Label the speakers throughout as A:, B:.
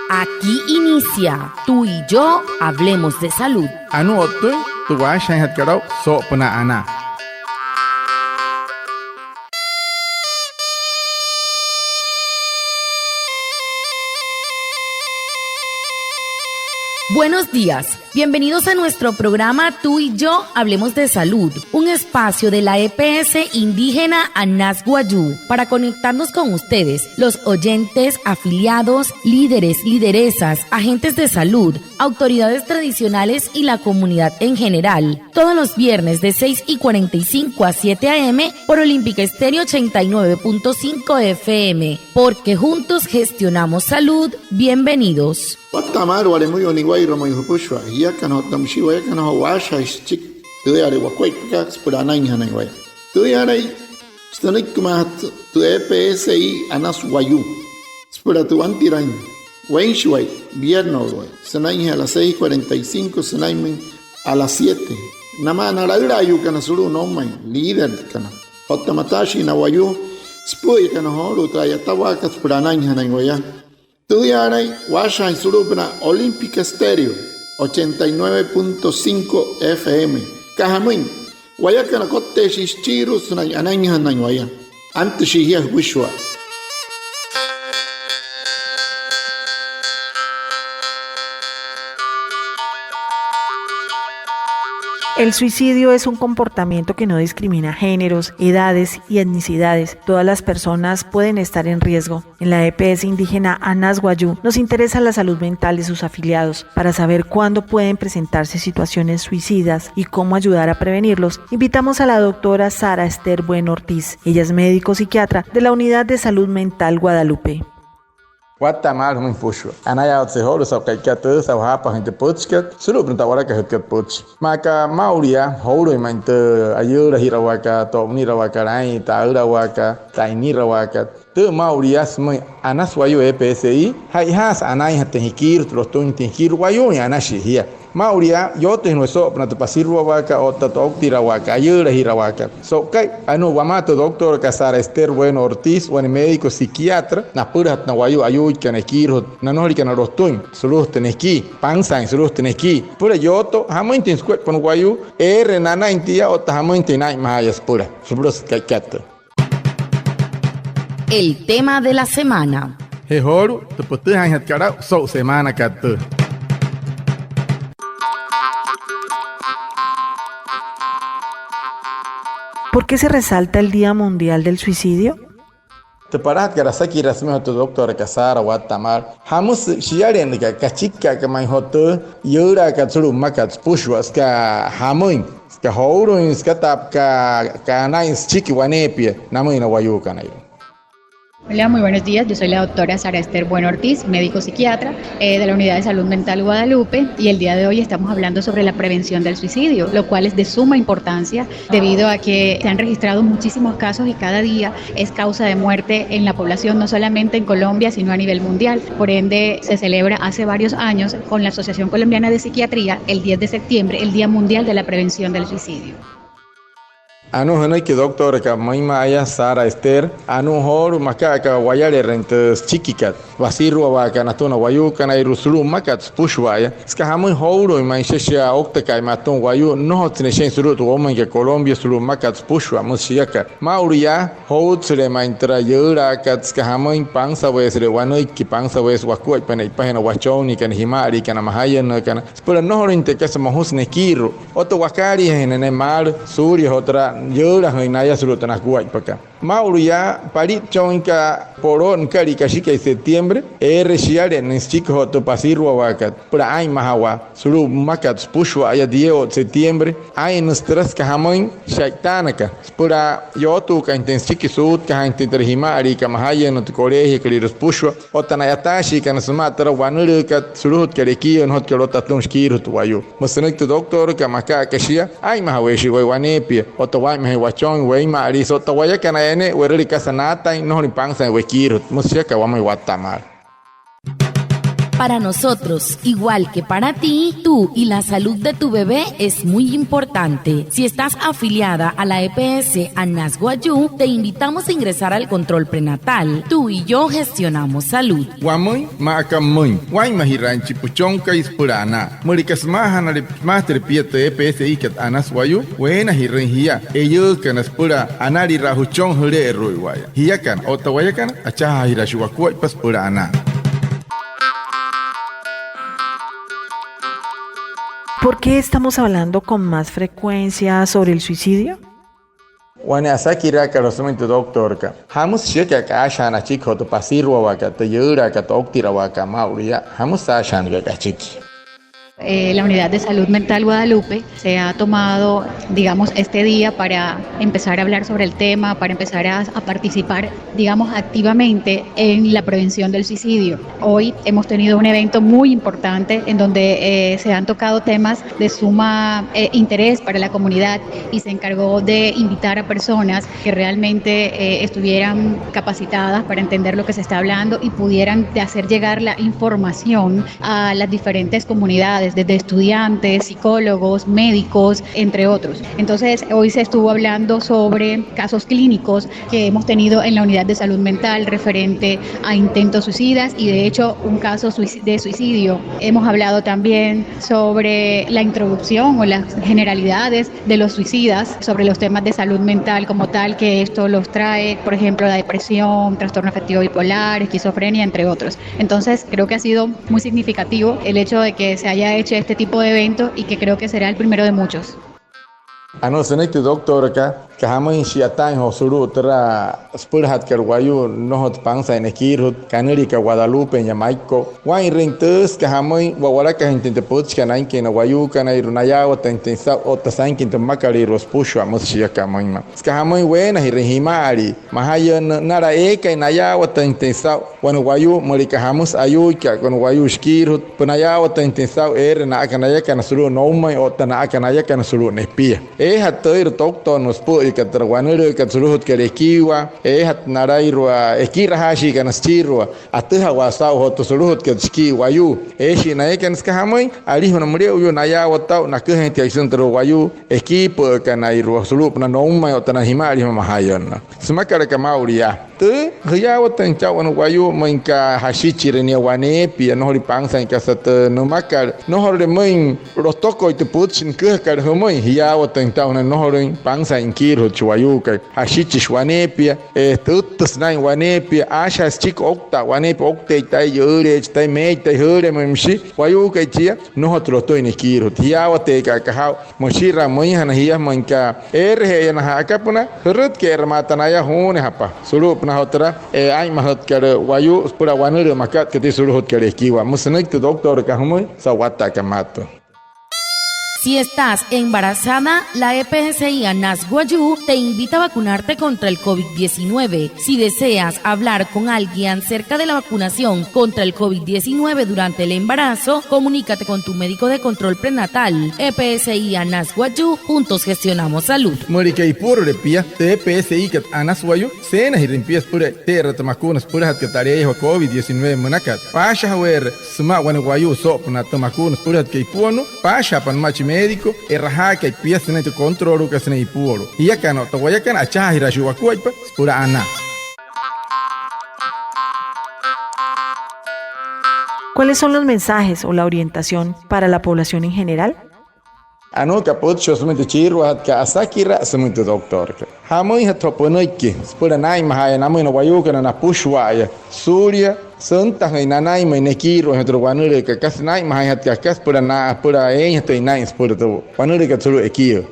A: Aquí inicia Tú y yo hablemos de salud.
B: Anu otoy tuwa shan hatkarau so pena ana.
A: Buenos días, bienvenidos a nuestro programa Tú y yo hablemos de salud, un espacio de la EPS indígena Anas Guayú para conectarnos con ustedes, los oyentes, afiliados, líderes, lideresas, agentes de salud, autoridades tradicionales y la comunidad en general. Todos los viernes de 6:45 a 7 a.m. por Olímpica Estéreo 89.5 FM, porque juntos gestionamos salud. Bienvenidos.
C: Tamar wale muy oniguay romo yupushwa ya kana tamshiwa ya kana washa chik tu ya re wakwai paks purana inhana iguay tu ya re stanik kumat tu EPSI Anas Guayú spura tu antiran wenshway viernes güey sanai a las 6:45 sanai a las 7 nama naragra yu kana suru no man líder kana otamatashi na Guayú spuy kana horu traya tawakas purana inhana iguay. Estudiaré Washa Surupna Olímpica Estéreo 89.5 FM. Cajamuin, Guayacana Cote Shichiru Sunay Anaña Nañuaya. Antes Shihia Wishwa.
D: El suicidio es un comportamiento que no discrimina géneros, edades y etnicidades. Todas las personas pueden estar en riesgo. En la EPS indígena Anas Guayú nos interesa la salud mental de sus afiliados. Para saber cuándo pueden presentarse situaciones suicidas y cómo ayudar a prevenirlos, invitamos a la doctora Sara Esther Bueno Ortiz. Ella es médico psiquiatra de la Unidad de Salud Mental Guadalupe.
B: Guatemala muy fucho. Anaya otsehoro sa kaikatu sa hapa gente putskat. Sulu bertawara ke hutkat puts. Maka mauria horo imante ayura hirawaka to nirawaka rai taurawaka tainirawaka. Tu mauria semai Anas Guayú EPSI. Hai has anai hatehikir los tun tehikir Guayú ya anashihia. Mauria yo te no so pernah pasirwa waka o tatok tirawaka ayura hirawaka. So kai anu wamato doctor Sara Esther Bueno Ortiz wan médico psiquiatra na purat na Guayú ayu kanekir na no kana rostun suluh teneki pansan suluh teneki pura yo to hamoin tin squat pon Guayú nana intia o hamoin tinai mahayas pura subros kaikat.
A: El tema de la semana.
B: Hehoru te pote han hatkarau so semana kat.
D: ¿Por qué se resalta el Día Mundial del Suicidio?
B: Te parat garasaki rasmi hoto doctor Sara Guatemala. Hamus shiaren ka kachika ka mai hoto yura ka tsuru makat pushwas ka hamuin ka hourun ska tap ka nais chiki wanepia namuina Guayú kanai.
E: Hola, muy buenos días. Yo soy la doctora Sara Esther Bueno Ortiz, médico psiquiatra de la Unidad de Salud Mental Guadalupe, y el día de hoy estamos hablando sobre la prevención del suicidio, lo cual es de suma importancia debido a que se han registrado muchísimos casos y cada día es causa de muerte en la población, no solamente en Colombia, sino a nivel mundial. Por ende, se celebra hace varios años con la Asociación Colombiana de Psiquiatría el 10 de septiembre, el Día Mundial de la Prevención del Suicidio.
B: Anu hanai ke doctor ka maima aya Sara Esther anu hor maka ka wayare rentes chikikat wasiru wa ka natuna Guayú kana irusulu makat pushwaya ska hamu horo mai shesha okta ka maton Guayú no tne shen suru to omen ke Colombia sulu makat pushwa musiaka mauria hotsre mai tra yura kat ska hamu pangsa wesre wanoi ki pangsa wes wakoi panai pahena wachoni kan himari kana mahayan kana spura no horinte ka sama husne kiro oto wakari henene mar surya hotra yura hoinaya surutana Guay paka mauria parit chonka poron kari kashika septiembre shiare nchik hoto pasirwa wakat pura ay mahawa suru makat pushwa ya 10 septiembre ay nustras ka hamoin shaitanaka pura yotu ka intenchiki sud ka intenterhima ari ka mahaya no colegio que los pushwa otana yatashi ka nasmatra wanuru ka surut kereki on hot kelota tunskir tu Guayú musnik tu doctor ka maka kashia ay mahaweshi wanepia oto wai mahawachon wai ma ari so tawaya kana ene werri kasanata no ni pangsa wekir musiaka wamai Guatemala.
A: Para nosotros, igual que para ti, tú y la salud de tu bebé es muy importante. Si estás afiliada a la EPS Anas Guayú, te invitamos a ingresar al control prenatal. Tú y yo gestionamos salud.
B: Guamoy, macamoy, guay mahiranchi puchonca ispurana. Murikas mahana master piete EPS ikat Anas Guayú, buena hirengia. Ellos canas pura anari rajuchon hure ruiwaya. Hiyakan, otawayakan, achaha hirashuakuay paspurana.
D: ¿Por qué estamos hablando con más frecuencia sobre el suicidio?
B: Wani asakira ka rosumento doctor ka. Hamus sheka ka ashana chiko to pasirwa waka to yura ka to oktira waka mauria. Hamus ashana ka chiki.
E: La Unidad de Salud Mental Guadalupe se ha tomado, digamos, este día para empezar a hablar sobre el tema, para empezar a participar, digamos, activamente en la prevención del suicidio. Hoy hemos tenido un evento muy importante en donde se han tocado temas de suma interés para la comunidad y se encargó de invitar a personas que realmente estuvieran capacitadas para entender lo que se está hablando y pudieran hacer llegar la información a las diferentes comunidades, desde estudiantes, psicólogos, médicos, entre otros. Entonces, hoy se estuvo hablando sobre casos clínicos que hemos tenido en la Unidad de Salud Mental referente a intentos suicidas y de hecho un caso de suicidio. Hemos hablado también sobre la introducción o las generalidades de los suicidas, sobre los temas de salud mental como tal, que esto los trae, por ejemplo, la depresión, trastorno afectivo bipolar, esquizofrenia, entre otros. Entonces, creo que ha sido muy significativo el hecho de que se haya hecho este tipo de evento y que creo que será el primero de muchos.
B: Anosenaitu doctor ka kahamai shiatan hosuru tra spurhat karwayu nohot pangsa enekirut kaneri ka Guadalupe Yamaiko wai ringtes kahamai wawala ka intente puts kana inkena wayu kana irunaya o tentensa o tasankin to makari rospushu amushia kamaima kahamai wena hirihimari mahayan nara eka inaya o tentensa wan wayu marika hamus ayuka kon wayu skirut punaya o tentensa na kanaya kana suru noumai o tana kanaya kana suru nepia hatoir doctor nos pu ikatrawanero ikatsuruhut kerekiwa hat narairwa ekirahashi kanastirwa atha wasau hotosuruhut ketski wayu shina ekanskahamai ali honamre uyu naya watau nakahenti aisentro wayu equipo kanairwa sulup na nouma otana himari mahayana sumakara kamauria tu hiyawa tanchawan wayu manka hashichirenia wanepi nohori pangsa kasat numakar nohore main rostoko itputsin kahkar homai hiyawa tantawna nohore pangsa inkir chuayuka hashichi wanepia tuttas nai wanepia ashas chik okta wanep okte tai yure tai me tai hure memshi wayuka chia nohotro to inikir hiyawa te ka ka moshira moihana hiya manka erhe na hakapuna rut ke ermatanaya hone hapa sulup na otra ay mahat kare wayu pura wanure makat ke suruhut kare kiwa musnik tu doctor ka humoi sawata kamato.
A: Si estás embarazada, la EPSI Anas Guayú te invita a vacunarte contra el COVID-19. Si deseas hablar con alguien acerca de la vacunación contra el COVID-19 durante el embarazo, comunícate con tu médico de control prenatal. EPSI Anas Guayú, juntos gestionamos salud.
B: Morika y puro repia, te EPSI kat Anas Guayú, cenas y limpias pura terra tamacunas pura hat katarejo COVID-19 monakat. Pasha hawer suma wana Guayú sopna tamacunas pura hat kaipuano, pasha pan machi médico erraha que pieza en el control que se ne puro y acá no te voy a can achar y rayuwa cuipa pura ana.
D: ¿Cuáles son los mensajes o la orientación para la población en general?
B: Ano kaput shosmente chiru hat ka asakira semente doctor ka hamoi hat toponoiki pura nai mahaya namoi no wayuka na pushwaya surya santa nai mai nekiro hetro wanure ka kasnai mahaya hat ka kas pura na pura esto nai pura to wanure ka tsuru ekio.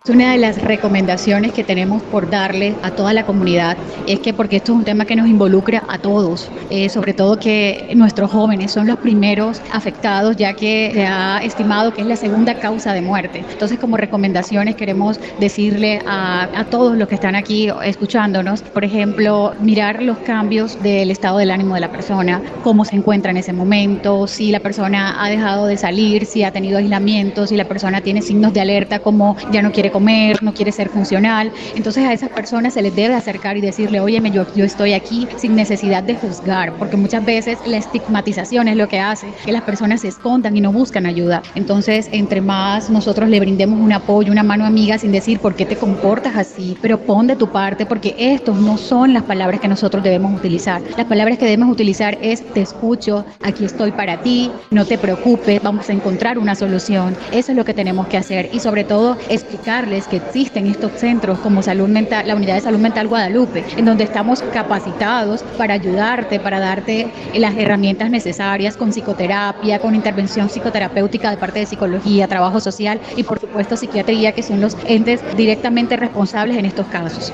E: Una de las recomendaciones que tenemos por darle a toda la comunidad es que, porque esto es un tema que nos involucra a todos, sobre todo que nuestros jóvenes son los primeros afectados, ya que se ha estimado que es la segunda causa de muerte. Entonces, como recomendaciones queremos decirle a todos los que están aquí escuchándonos, por ejemplo, mirar los cambios del estado del ánimo de la persona, cómo se encuentra en ese momento, si la persona ha dejado de salir, si ha tenido aislamiento, si la persona tiene signos de alerta como ya no quiere comer, no quiere ser funcional. Entonces a esas personas se les debe acercar y decirle, óyeme, yo estoy aquí sin necesidad de juzgar, porque muchas veces la estigmatización es lo que hace que las personas se escondan y no buscan ayuda. Entonces, entre más nosotros le brindemos un apoyo, una mano amiga, sin decir por qué te comportas así, pero pon de tu parte, porque estos no son las palabras que nosotros debemos utilizar. Las palabras que debemos utilizar es: te escucho, aquí estoy para ti, no te preocupes, vamos a encontrar una solución. Eso es lo que tenemos que hacer, y sobre todo explicarles que existen estos centros como Salud Mental, la Unidad de Salud Mental Guadalupe, en donde estamos capacitados para ayudarte, para darte las herramientas necesarias con psicoterapia, con intervención psicoterapéutica de parte de psicología, trabajo social y por supuesto psiquiatría, que son los entes directamente responsables en estos casos.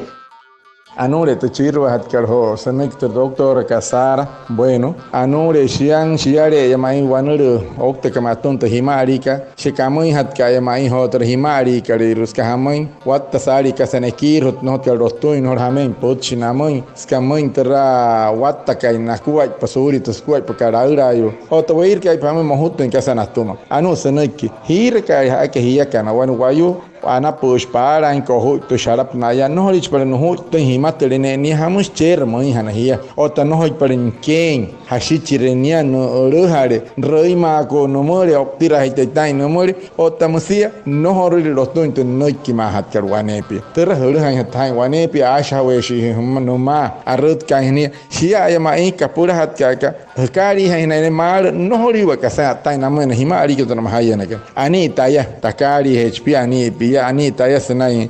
B: Anure te chirva hat karho semekter doctor Casara bueno anure shiang shiare yamai wanuru okte kamaton te himarika shikamui hat kaya mai hoter himarika rirus kahamai watta sarika senekir hot not kal rostoin hor hamen potchinamui skamui terra watta kai nakuai pasuri tuskuai pakarairayo otawir kai pame mohutten kasanastuma anu seneki hirka ake hiyaka na wanu wayu ana push para en cojo to sharap naya no holich para no to himatlene ni hamus cher moi hanahia ota no hoy para ken hashichirenia no ruhare reima ko no more optira haitai no more ota musia no horri los to no kima hat karwanepi terra ruhan hatai wanepi asha weshi no ma arut kahni shia ya mai kapura hat kaka kari hainane mar no hori wa kasa tai namene himari ko no mahayana ani taya takari hp ani Anita ya senai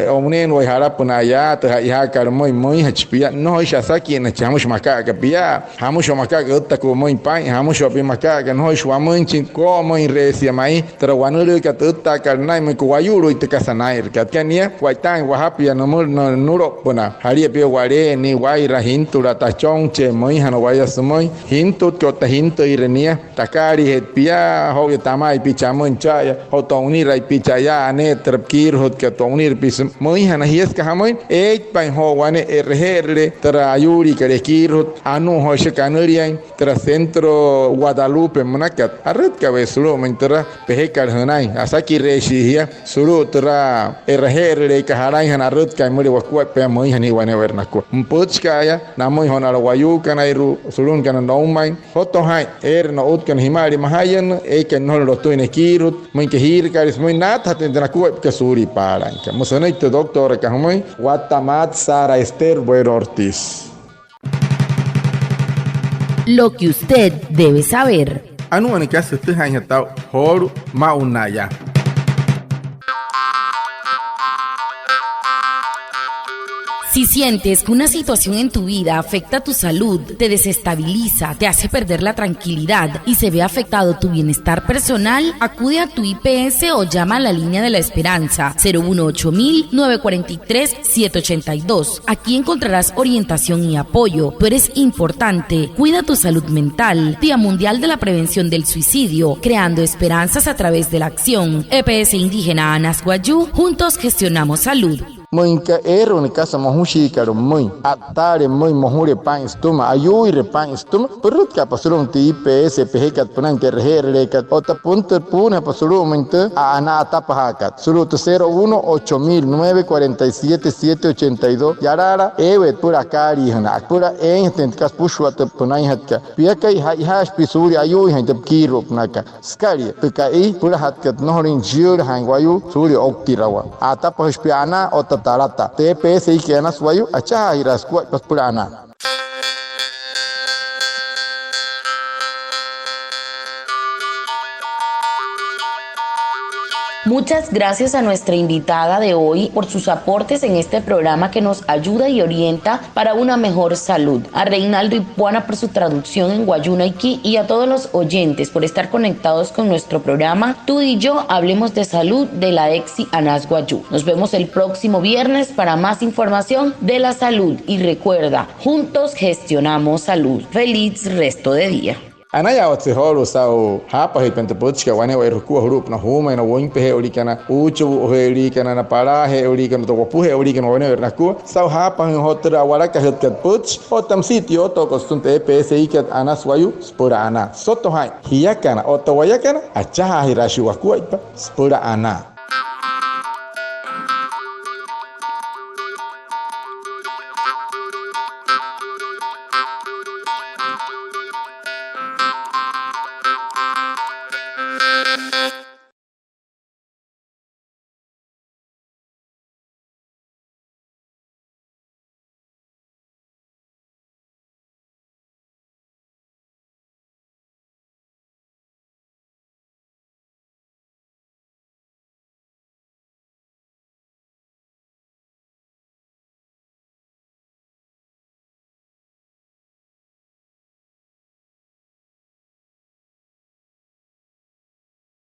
B: omnen wa harapuna ya ta ya karmoi moi hachpia no shasaki na chamush makaka pia hamush makaka utta ko moi pai hamush opi makaka no shwamun chin ko moi resia mai trawanuru ka tutta karnai mai ko wayuru ite kasanair ka kania waitan wa hapia no no nuro puna haria pia ware ni wai rahintura ta chongche moi hano waya sumoi hintut ko ta hinto irenia takari het pia ho tamai pichamun chaya ho tongni rai pichaya ane terkir hot ka tongnir pis moi hana hies ka hamoin pai ho wane RR tra ayuri ka rekir hot anu ho shekanurian tra centro Guadalupe monakat arret ka veslo mentra pehekar hanai asaki reshia suru tra RR ka harai hana arret ka muri wakwa pe moi hani wane wernako mpuchkaya namoi honara wayu kanairu sulun kana nomai hoto hai no utkan himari mahayan ken no lo to inekirut moi ke hir karis moi nat haten na ku ka suri paranka mosonaito doctor ka moi Watamat Sara Esther Bueno Ortiz.
A: Lo que usted debe saber.
B: Anu ani kasu tu hanya tau horu maunaya.
A: Si sientes que una situación en tu vida afecta tu salud, te desestabiliza, te hace perder la tranquilidad y se ve afectado tu bienestar personal, acude a tu IPS o llama a la línea de la esperanza 018-943-782. Aquí encontrarás orientación y apoyo. Tú eres importante. Cuida tu salud mental. Día Mundial de la Prevención del Suicidio, creando esperanzas a través de la acción. EPS Indígena Anasguayú, juntos gestionamos salud.
B: Moinka ni casa mohushi karo moi atare moi mohure pan stuma ayuire pan stuma perut ka pasulung ti IPS pehekat punan ke rehere kat ota punter puna pasulung mente ana atapahakat sulu 01809477782 yarara evet pura kari hana pura tent kas pushwat punai hatka piakai hash pisuri ayui hantab kirop naka skari pekai pura hatkat norin jir hangwayu suri oktirawa atapahish piana ota tarata TPS que anas wayu acha iras kuat pas pulana.
A: Muchas gracias a nuestra invitada de hoy por sus aportes en este programa que nos ayuda y orienta para una mejor salud. A Reinaldo Ipuana por su traducción en Guayunaiki y a todos los oyentes por estar conectados con nuestro programa Tú y yo hablemos de salud de la EXI Anasguayú. Nos vemos el próximo viernes para más información de la salud y recuerda, juntos gestionamos salud. Feliz resto de día.
B: Anaya otse holo sao hapa hipente potska wane wa ruku hurup na huma na wimpe he olikana uchu he olikana na para he olikana to pu he olikana wane na ku sao hapa hotra waraka hetkat puch otam sitio to kostunte EPS ikat Anasguayú spora ana soto hai hiyakana otowayakana acha hirashi wa ku spora ana.